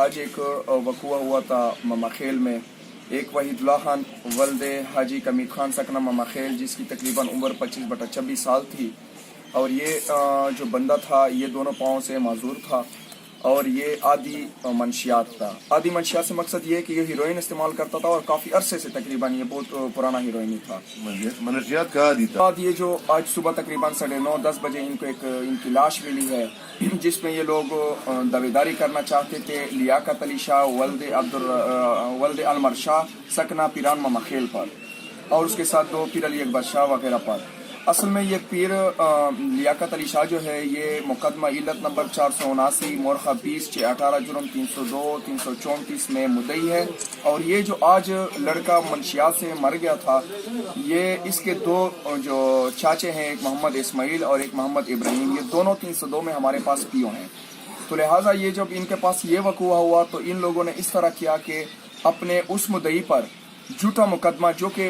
آج ایک وقوع ہوا تھا مما خیل میں. ایک وحیداللہ خان ولد حاجی کمید خان سکنہ مما خیل، جس کی تقریباً عمر 25/26 سال تھی، اور یہ جو بندہ تھا یہ دونوں پاؤں سے معذور تھا، اور یہ عادی منشیات تھا. عادی منشیات سے مقصد یہ ہے کہ یہ ہیروئن استعمال کرتا تھا، اور کافی عرصے سے تقریباً یہ بہت پرانا ہیروئن ہی تھا. منشیات کا عادی تھا. یہ جو آج صبح تقریباً 9:30-10 بجے ان کو ان کی لاش ملی ہے، جس میں یہ لوگ دعویداری کرنا چاہتے تھے لیاقت علی شاہ ولد المر شاہ سکنہ پیران مما خیل پر، اور اس کے ساتھ 2 پیر علی اکبر شاہ وغیرہ پر. اصل میں یہ پیر لیاقت علی شاہ جو ہے یہ مقدمہ علت نمبر 479 مورخہ 20/6/18 جرم 302-334 میں مدعی ہے. اور یہ جو آج لڑکا منشیات سے مر گیا تھا، یہ اس کے 2 جو چاچے ہیں، ایک محمد اسماعیل اور ایک محمد ابراہیم، یہ دونوں 302 میں ہمارے پاس پیو ہیں. تو لہٰذا یہ جب ان کے پاس یہ وقوع ہوا تو ان لوگوں نے اس طرح کیا کہ اپنے اس مدعی پر جھوٹا مقدمہ، جو کہ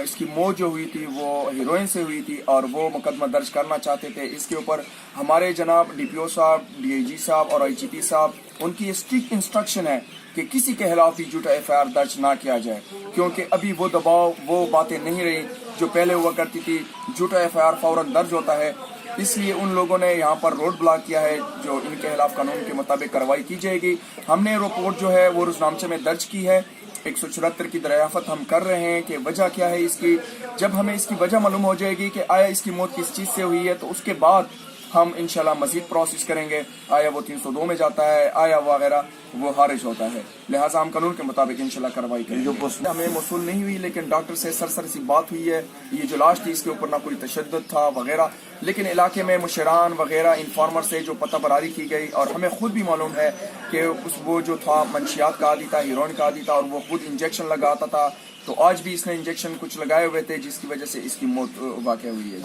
اس کی موت جو ہوئی تھی وہ ہیروئن سے ہوئی تھی، اور وہ مقدمہ درج کرنا چاہتے تھے. اس کے اوپر ہمارے جناب ڈی پی او صاحب، ڈی آئی جی صاحب اور آئی جی پی صاحب، ان کی اسٹرکٹ انسٹرکشن ہے کہ کسی کے خلاف بھی جھوٹا ایف آئی آر درج نہ کیا جائے، کیونکہ ابھی وہ دباؤ، وہ باتیں نہیں رہی جو پہلے ہوا کرتی تھی. جھوٹا ایف آئی آر فوراً درج ہوتا ہے، اس لیے ان لوگوں نے یہاں پر روڈ بلاک کیا ہے، جو ان کے خلاف قانون کے مطابق کارروائی کی جائے گی. ہم نے رپورٹ جو ہے وہ روزنامچے میں درج کی ہے، 174 کی دریافت ہم کر رہے ہیں کہ وجہ کیا ہے اس کی. جب ہمیں اس کی وجہ معلوم ہو جائے گی کہ آیا اس کی موت کس چیز سے ہوئی ہے، تو اس کے بعد ہم انشاءاللہ مزید پروسیس کریں گے، آیا وہ 302 میں جاتا ہے، آیا وغیرہ وہ خارج ہوتا ہے. لہٰذا ہم قانون کے مطابق انشاءاللہ کارروائی کریں گے. ہمیں موصول نہیں ہوئی، لیکن ڈاکٹر سے سرسری سی بات ہوئی ہے. یہ جو لاش تھی اس کے اوپر نہ کوئی تشدد تھا وغیرہ، لیکن علاقے میں مشران وغیرہ انفارمر سے جو پتہ براری کی گئی، اور ہمیں خود بھی معلوم ہے کہ وہ جو تھا منشیات کا عادی تھا، ہیروئن کا عادی تھا، اور وہ خود انجیکشن لگاتا تھا. تو آج بھی اس نے انجیکشن کچھ لگائے ہوئے تھے، جس کی وجہ سے اس کی موت واقع ہوئی ہے.